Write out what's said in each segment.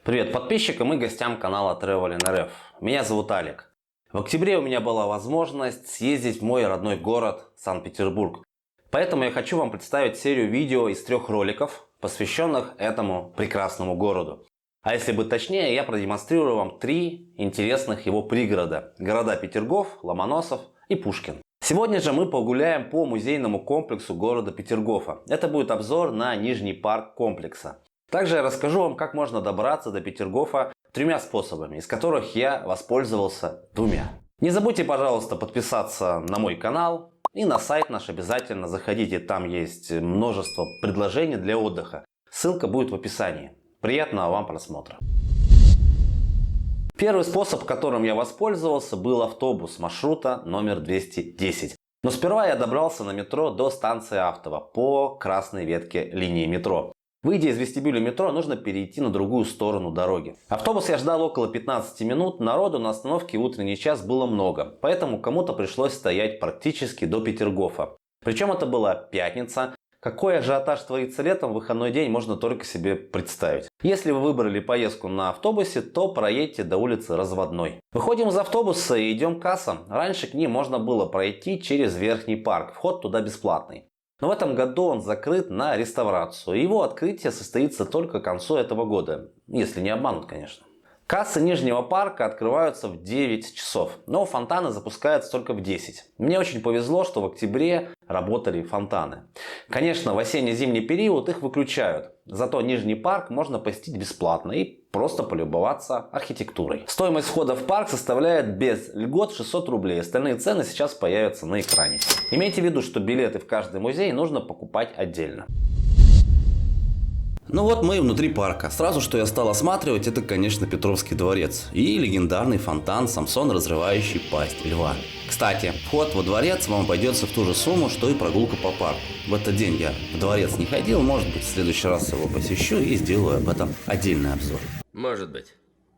Привет подписчикам и гостям канала Travelin RF. Меня зовут Алик. В октябре у меня была возможность съездить в мой родной город Санкт-Петербург. Поэтому я хочу вам представить серию видео из 3 роликов, посвященных этому прекрасному городу. А если быть точнее, я продемонстрирую вам 3 интересных его пригорода. Города Петергоф, Ломоносов и Пушкин. Сегодня же мы погуляем по музейному комплексу города Петергофа. Это будет обзор на нижний парк комплекса. Также я расскажу вам, как можно добраться до Петергофа 3 способами, из которых я воспользовался 2. Не забудьте, пожалуйста, подписаться на мой канал и на сайт наш обязательно заходите. Там есть множество предложений для отдыха. Ссылка будет в описании. Приятного вам просмотра. Первый способ, которым я воспользовался, был автобус маршрута номер 210. Но сперва я добрался на метро до станции Автово по красной ветке линии метро. Выйдя из вестибюля метро, нужно перейти на другую сторону дороги. Автобус я ждал около 15 минут, народу на остановке в утренний час было много, поэтому кому-то пришлось стоять практически до Петергофа. Причем это была пятница. Какой ажиотаж творится летом в выходной день, можно только себе представить. Если вы выбрали поездку на автобусе, то проедьте до улицы Разводной. Выходим из автобуса и идем к кассам. Раньше к ним можно было пройти через Верхний парк, вход туда бесплатный. Но в этом году он закрыт на реставрацию. Его открытие состоится только к концу этого года. Если не обманут, конечно. Кассы Нижнего парка открываются в 9 часов, но фонтаны запускаются только в 10. Мне очень повезло, что в октябре работали фонтаны. Конечно, в осенне-зимний период их выключают. Зато Нижний парк можно посетить бесплатно и просто полюбоваться архитектурой. Стоимость входа в парк составляет без льгот 600 рублей. Остальные цены сейчас появятся на экране. Имейте в виду, что билеты в каждый музей нужно покупать отдельно. Ну вот мы и внутри парка. Сразу, что я стал осматривать, это, конечно, Петровский дворец и легендарный фонтан Самсон, разрывающий пасть льва. Кстати, вход во дворец вам обойдется в ту же сумму, что и прогулка по парку. В этот день я в дворец не ходил, может быть, в следующий раз его посещу и сделаю об этом отдельный обзор. Может быть.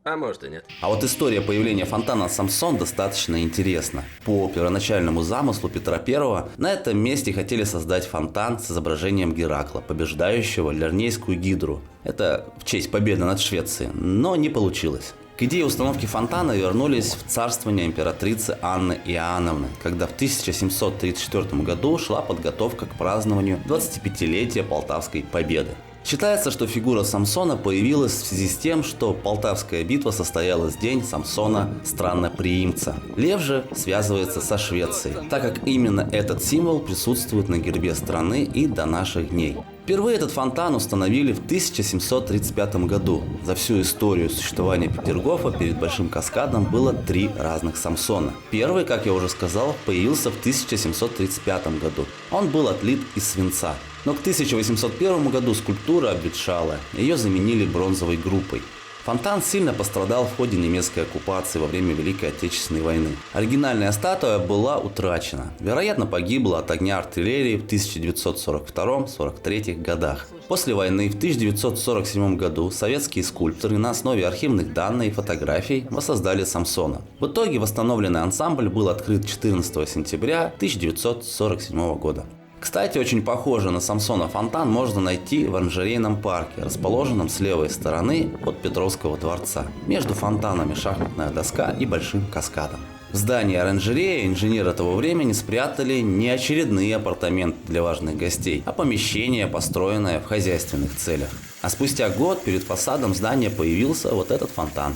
А может и нет. А вот история появления фонтана Самсон достаточно интересна. По первоначальному замыслу Петра I на этом месте хотели создать фонтан с изображением Геракла, побеждающего Лернейскую гидру. Это в честь победы над Швецией, но не получилось. К идее установки фонтана вернулись в царствование императрицы Анны Иоанновны, когда в 1734 году шла подготовка к празднованию 25-летия Полтавской победы. Считается, что фигура Самсона появилась в связи с тем, что Полтавская битва состоялась в день Самсона Странноприимца. Лев же связывается со Швецией, так как именно этот символ присутствует на гербе страны и до наших дней. Впервые этот фонтан установили в 1735 году. За всю историю существования Петергофа перед Большим каскадом было 3 разных Самсона. Первый, как я уже сказал, появился в 1735 году. Он был отлит из свинца. Но к 1801 году скульптура обветшала, ее заменили бронзовой группой. Фонтан сильно пострадал в ходе немецкой оккупации во время Великой Отечественной войны. Оригинальная статуя была утрачена. Вероятно, погибла от огня артиллерии в 1942-43 годах. После войны в 1947 году советские скульпторы на основе архивных данных и фотографий воссоздали Самсона. В итоге восстановленный ансамбль был открыт 14 сентября 1947 года. Кстати, очень похоже на Самсона фонтан можно найти в оранжерейном парке, расположенном с левой стороны от Петровского дворца, между фонтанами шахматная доска и Большим каскадом. В здании оранжереи инженеры того времени спрятали не очередные апартаменты для важных гостей, а помещение, построенное в хозяйственных целях. А спустя год перед фасадом здания появился вот этот фонтан.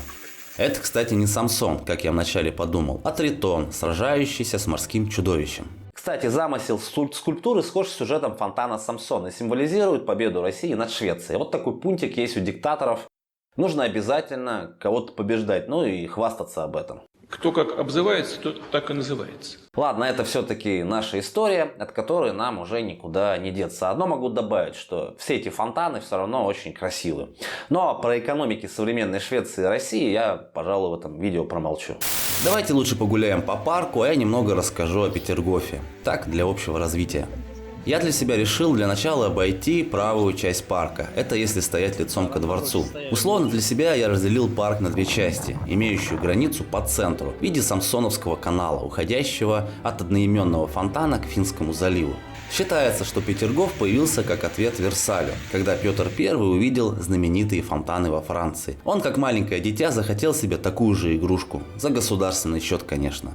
Это, кстати, не Самсон, как я вначале подумал, а Тритон, сражающийся с морским чудовищем. Кстати, замысел скульптуры схож с сюжетом фонтана Самсона и символизирует победу России над Швецией. Вот такой пунктик есть у диктаторов. Нужно обязательно кого-то побеждать, ну и хвастаться об этом. Кто как обзывается, тот так и называется. Ладно, это все-таки наша история, от которой нам уже никуда не деться. Одно могу добавить, что все эти фонтаны все равно очень красивые. Но про экономики современной Швеции и России я, пожалуй, в этом видео промолчу. Давайте лучше погуляем по парку, а я немного расскажу о Петергофе. Так, для общего развития. Я для себя решил для начала обойти правую часть парка. Это если стоять лицом ко дворцу. Условно для себя я разделил парк на две части, имеющую границу по центру в виде Самсоновского канала, уходящего от одноименного фонтана к Финскому заливу. Считается, что Петергоф появился как ответ Версалю, когда Петр I увидел знаменитые фонтаны во Франции. Он, как маленькое дитя, захотел себе такую же игрушку. За государственный счет, конечно.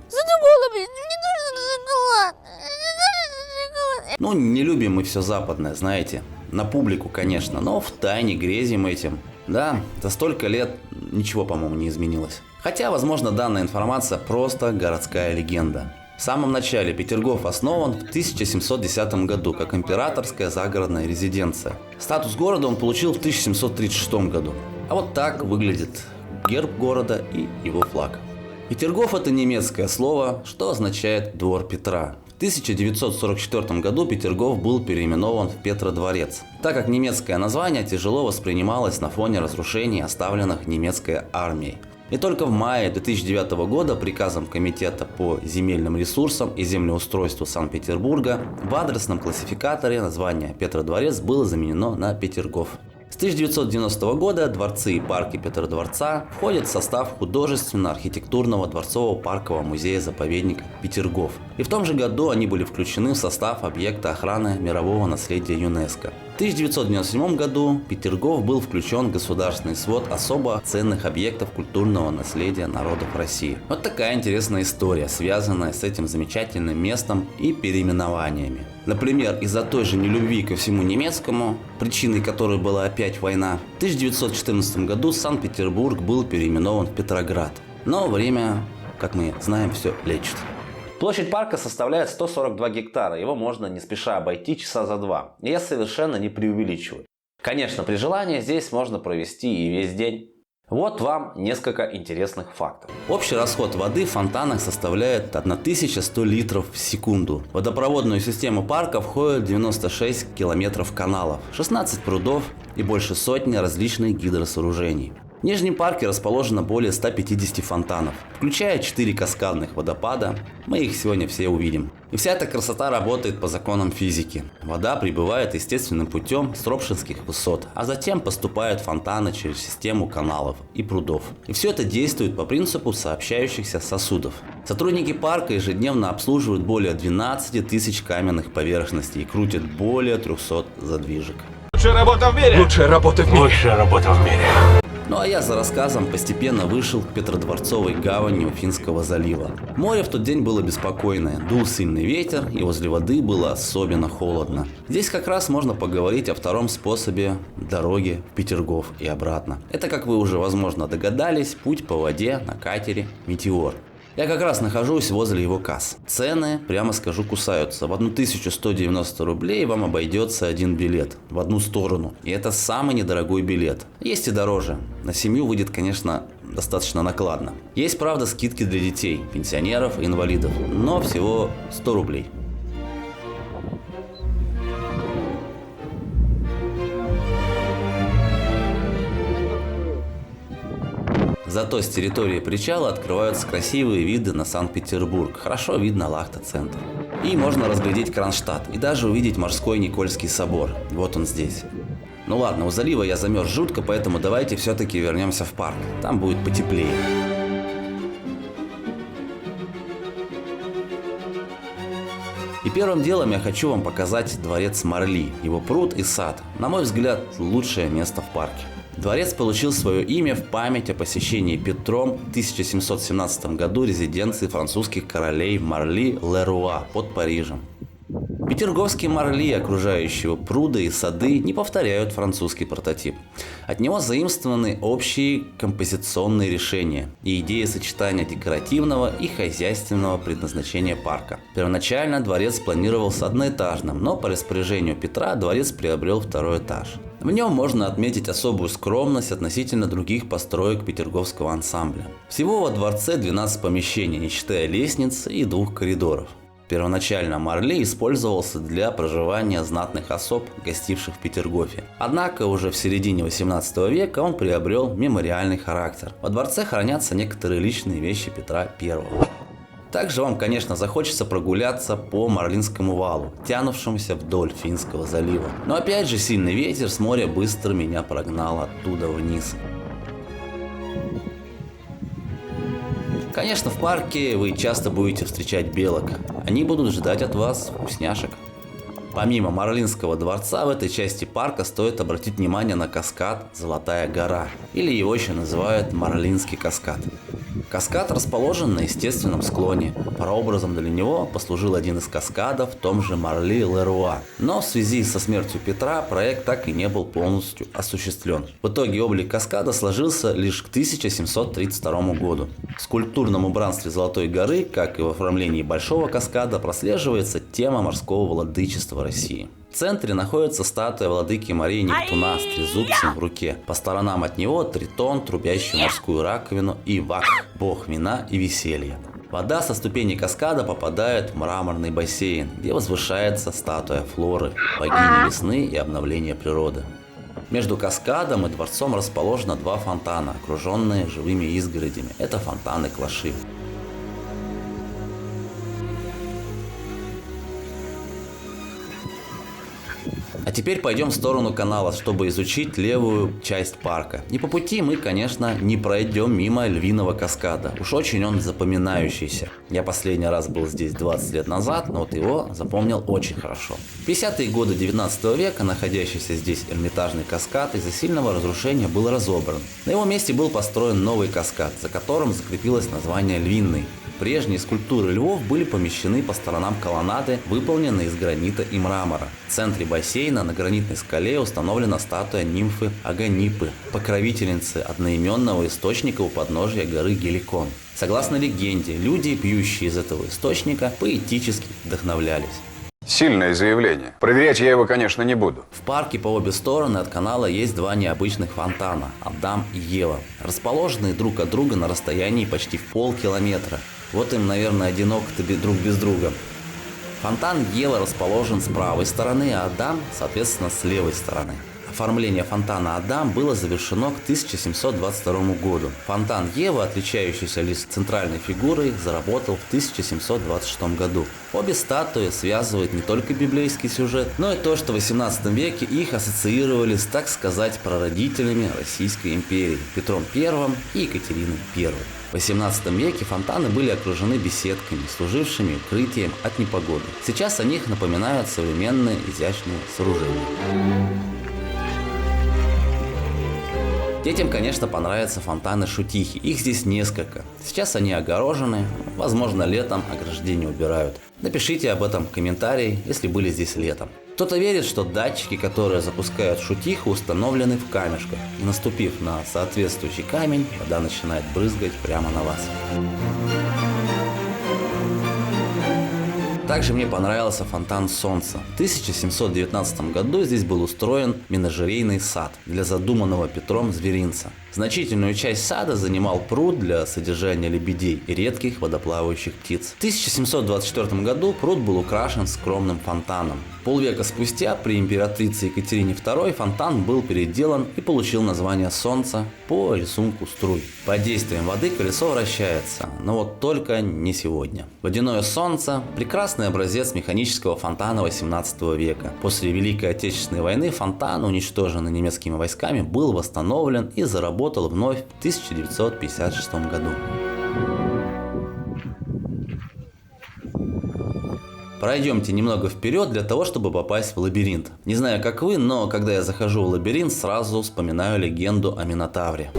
Ну, не любим мы все западное, знаете. На публику, конечно, но втайне грезим этим. Да, за столько лет ничего, по-моему, не изменилось. Хотя, возможно, данная информация просто городская легенда. В самом начале Петергоф основан в 1710 году как императорская загородная резиденция. Статус города он получил в 1736 году. А вот так выглядит герб города и его флаг. Петергоф – это немецкое слово, что означает «двор Петра». В 1944 году Петергоф был переименован в Петродворец, так как немецкое название тяжело воспринималось на фоне разрушений, оставленных немецкой армией. И только в мае 2009 года приказом Комитета по земельным ресурсам и землеустройству Санкт-Петербурга в адресном классификаторе название Петродворец было заменено на Петергоф. С 1990 года дворцы и парки Петродворца входят в состав художественно-архитектурного дворцового паркового музея-заповедника Петергоф. И в том же году они были включены в состав объекта охраны мирового наследия ЮНЕСКО. В 1997 году Петергоф был включен в государственный свод особо ценных объектов культурного наследия народов России. Вот такая интересная история, связанная с этим замечательным местом и переименованиями. Например, из-за той же нелюбви ко всему немецкому, причиной которой была опять война, в 1914 году Санкт-Петербург был переименован в Петроград. Но время, как мы знаем, все лечит. Площадь парка составляет 142 гектара, его можно не спеша обойти часа за 2. И я совершенно не преувеличиваю. Конечно, при желании здесь можно провести и весь день. Вот вам несколько интересных фактов. Общий расход воды в фонтанах составляет 1100 литров в секунду. В водопроводную систему парка входит 96 километров каналов, 16 прудов и больше сотни различных гидросооружений. В Нижнем парке расположено более 150 фонтанов, включая 4 каскадных водопада. Мы их сегодня все увидим. И вся эта красота работает по законам физики. Вода прибывает естественным путем с Ропшинских высот, а затем поступает в фонтаны через систему каналов и прудов. И все это действует по принципу сообщающихся сосудов. Сотрудники парка ежедневно обслуживают более 12 тысяч каменных поверхностей и крутят более 300 задвижек. Лучшая работа в мире! Лучшая работа в мире. Ну а я за рассказом постепенно вышел к Петродворцовой гавани у Финского залива. Море в тот день было беспокойное, дул сильный ветер и возле воды было особенно холодно. Здесь как раз можно поговорить о втором способе дороги в Петергоф и обратно. Это, как вы уже возможно догадались, путь по воде на катере «Метеор». Я как раз нахожусь возле его касс. Цены, прямо скажу, кусаются. В 1190 рублей вам обойдется один билет в одну сторону. И это самый недорогой билет. Есть и дороже. На семью выйдет, конечно, достаточно накладно. Есть, правда, скидки для детей, пенсионеров и инвалидов. Но всего 100 рублей. Зато с территории причала открываются красивые виды на Санкт-Петербург. Хорошо видно Лахта-центр. И можно разглядеть Кронштадт и даже увидеть морской Никольский собор. Вот он здесь. Ну ладно, у залива я замерз жутко, поэтому давайте все-таки вернемся в парк. Там будет потеплее. И первым делом я хочу вам показать дворец Марли, его пруд и сад. На мой взгляд, лучшее место в парке. Дворец получил свое имя в память о посещении Петром в 1717 году резиденции французских королей Марли-Леруа под Парижем. Петерговские Марли, окружающего пруда и сады, не повторяют французский прототип. От него заимствованы общие композиционные решения и идеи сочетания декоративного и хозяйственного предназначения парка. Первоначально дворец планировался одноэтажным, но по распоряжению Петра дворец приобрел второй этаж. В нем можно отметить особую скромность относительно других построек петерговского ансамбля. Всего во дворце 12 помещений, не считая лестницы и 2 коридоров. Первоначально Марли использовался для проживания знатных особ, гостивших в Петергофе. Однако уже в середине 18 века он приобрел мемориальный характер. Во дворце хранятся некоторые личные вещи Петра I. Также вам, конечно, захочется прогуляться по Марлинскому валу, тянувшемуся вдоль Финского залива. Но опять же сильный ветер с моря быстро меня прогнал оттуда вниз. Конечно, в парке вы часто будете встречать белок. Они будут ждать от вас вкусняшек. Помимо Марлинского дворца, в этой части парка стоит обратить внимание на каскад «Золотая гора», или его еще называют Марлинский каскад. Каскад расположен на естественном склоне. Прообразом для него послужил один из каскадов в том же Марли-Леруа. Но в связи со смертью Петра проект так и не был полностью осуществлен. В итоге облик каскада сложился лишь к 1732 году. В скульптурном убранстве Золотой горы, как и в оформлении Большого каскада, прослеживается тема морского владычества России. В центре находится статуя владыки морей Нептуна с трезубцем в руке. По сторонам от него Тритон, трубящий морскую раковину, и Вак, бог вина и веселья. Вода со ступеней каскада попадает в мраморный бассейн, где возвышается статуя Флоры, богини весны и обновления природы. Между каскадом и дворцом расположено два фонтана, окруженные живыми изгородями. Это фонтаны Клаши. А теперь пойдем в сторону канала, чтобы изучить левую часть парка. И по пути мы, конечно, не пройдем мимо Львиного каскада. Уж очень он запоминающийся. Я последний раз был здесь 20 лет назад, но вот его запомнил очень хорошо. В 50-е годы 19 века находящийся здесь Эрмитажный каскад из-за сильного разрушения был разобран. На его месте был построен новый каскад, за которым закрепилось название Львиный. Прежние скульптуры львов были помещены по сторонам колоннады, выполненные из гранита и мрамора. В центре бассейна на гранитной скале установлена статуя нимфы Аганипы, покровительницы одноименного источника у подножия горы Геликон. Согласно легенде, люди, пьющие из этого источника, поэтически вдохновлялись. Сильное заявление. Проверять я его, конечно, не буду. В парке по обе стороны от канала есть два необычных фонтана – Адам и Ева, расположенные друг от друга на расстоянии почти в полкилометра. Вот им, наверное, одиноко друг без друга. Фонтан Ева расположен с правой стороны, а Адам, соответственно, с левой стороны. Оформление фонтана Адам было завершено к 1722 году. Фонтан Ева, отличающийся лишь центральной фигурой, заработал в 1726 году. Обе статуи связывают не только библейский сюжет, но и то, что в 18 веке их ассоциировали с, так сказать, прародителями Российской империи Петром I и Екатериной I. В 18 веке фонтаны были окружены беседками, служившими укрытием от непогоды. Сейчас о них напоминают современные изящные сооружения. Детям, конечно, понравятся фонтаны Шутихи. Их здесь несколько. Сейчас они огорожены. Возможно, летом ограждение убирают. Напишите об этом в комментарии, если были здесь летом. Кто-то верит, что датчики, которые запускают Шутиху, установлены в камешках. И наступив на соответствующий камень, вода начинает брызгать прямо на вас. Также мне понравился фонтан Солнца. В 1719 году здесь был устроен менажерейный сад для задуманного Петром зверинца. Значительную часть сада занимал пруд для содержания лебедей и редких водоплавающих птиц. В 1724 году пруд был украшен скромным фонтаном. Полвека спустя при императрице Екатерине II фонтан был переделан и получил название Солнца по рисунку струй. Под действием воды колесо вращается, но вот только не сегодня. Водяное солнце – прекрасный образец механического фонтана 18 века. После Великой Отечественной войны фонтан, уничтоженный немецкими войсками, был восстановлен и заработал вновь в 1956 году. Пройдемте немного вперед для того, чтобы попасть в лабиринт. Не знаю, как вы, но когда я захожу в лабиринт, сразу вспоминаю легенду о Минотавре.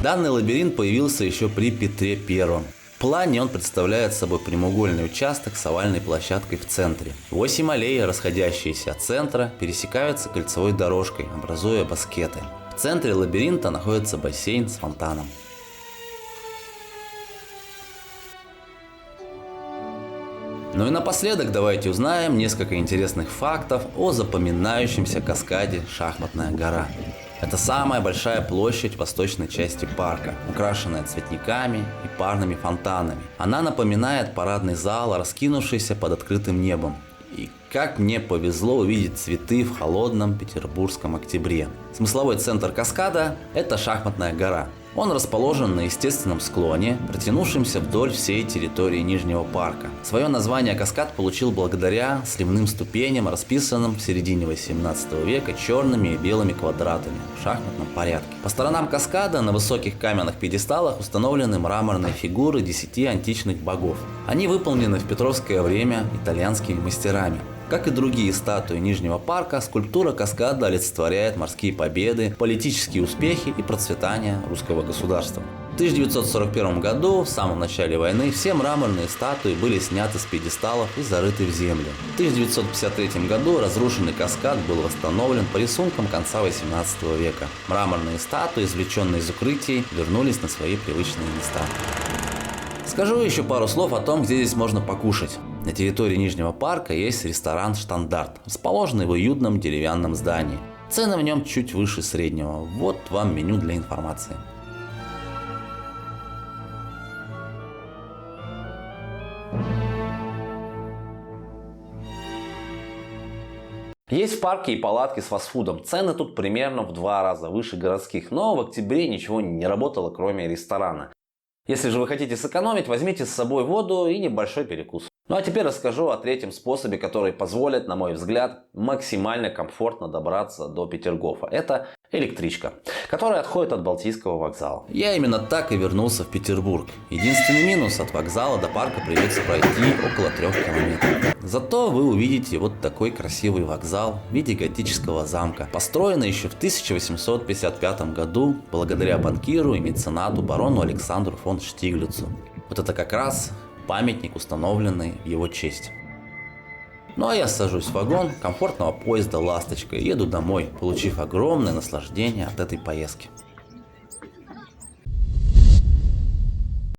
Данный лабиринт появился еще при Петре I. В плане он представляет собой прямоугольный участок с овальной площадкой в центре. 8 аллей, расходящиеся от центра, пересекаются кольцевой дорожкой, образуя баскеты. В центре лабиринта находится бассейн с фонтаном. Ну и напоследок давайте узнаем несколько интересных фактов о запоминающемся каскаде «Шахматная гора». Это самая большая площадь восточной части парка, украшенная цветниками и парными фонтанами. Она напоминает парадный зал, раскинувшийся под открытым небом. И как мне повезло увидеть цветы в холодном петербургском октябре. Смысловой центр каскада – это Шахматная гора. Он расположен на естественном склоне, протянувшемся вдоль всей территории Нижнего парка. Свое название каскад получил благодаря сливным ступеням, расписанным в середине 18 века черными и белыми квадратами в шахматном порядке. По сторонам каскада на высоких каменных пьедесталах установлены мраморные фигуры 10 античных богов. Они выполнены в петровское время итальянскими мастерами. Как и другие статуи Нижнего парка, скульптура каскада олицетворяет морские победы, политические успехи и процветание русского государства. В 1941 году, в самом начале войны, все мраморные статуи были сняты с пьедесталов и зарыты в землю. В 1953 году разрушенный каскад был восстановлен по рисункам конца 18 века. Мраморные статуи, извлеченные из укрытий, вернулись на свои привычные места. Скажу еще пару слов о том, где здесь можно покушать. На территории Нижнего парка есть ресторан «Штандарт», расположенный в уютном деревянном здании. Цены в нем чуть выше среднего. Вот вам меню для информации. Есть в парке и палатки с фастфудом. Цены тут примерно в 2 раза выше городских, но в октябре ничего не работало, кроме ресторана. Если же вы хотите сэкономить, возьмите с собой воду и небольшой перекус. Ну а теперь расскажу о третьем способе, который позволит, на мой взгляд, максимально комфортно добраться до Петергофа. Это электричка, которая отходит от Балтийского вокзала. Я именно так и вернулся в Петербург. Единственный минус: от вокзала до парка придется пройти около 3 километров. Зато вы увидите вот такой красивый вокзал в виде готического замка, построенный еще в 1855 году благодаря банкиру и меценату барону Александру фон Штиглицу. Вот это как раз памятник, установленный в его честь. Ну а я сажусь в вагон комфортного поезда «Ласточка» и еду домой, получив огромное наслаждение от этой поездки.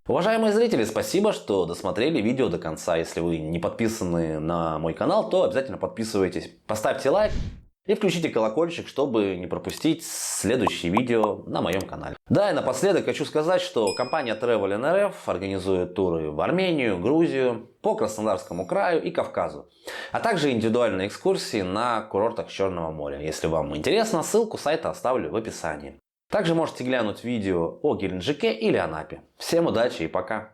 Уважаемые зрители, спасибо, что досмотрели видео до конца. Если вы не подписаны на мой канал, то обязательно подписывайтесь. Поставьте лайк и включите колокольчик, чтобы не пропустить следующие видео на моем канале. Да, и напоследок хочу сказать, что компания Travel NRF организует туры в Армению, Грузию, по Краснодарскому краю и Кавказу, а также индивидуальные экскурсии на курортах Черного моря. Если вам интересно, ссылку сайта оставлю в описании. Также можете глянуть видео о Геленджике или Анапе. Всем удачи и пока!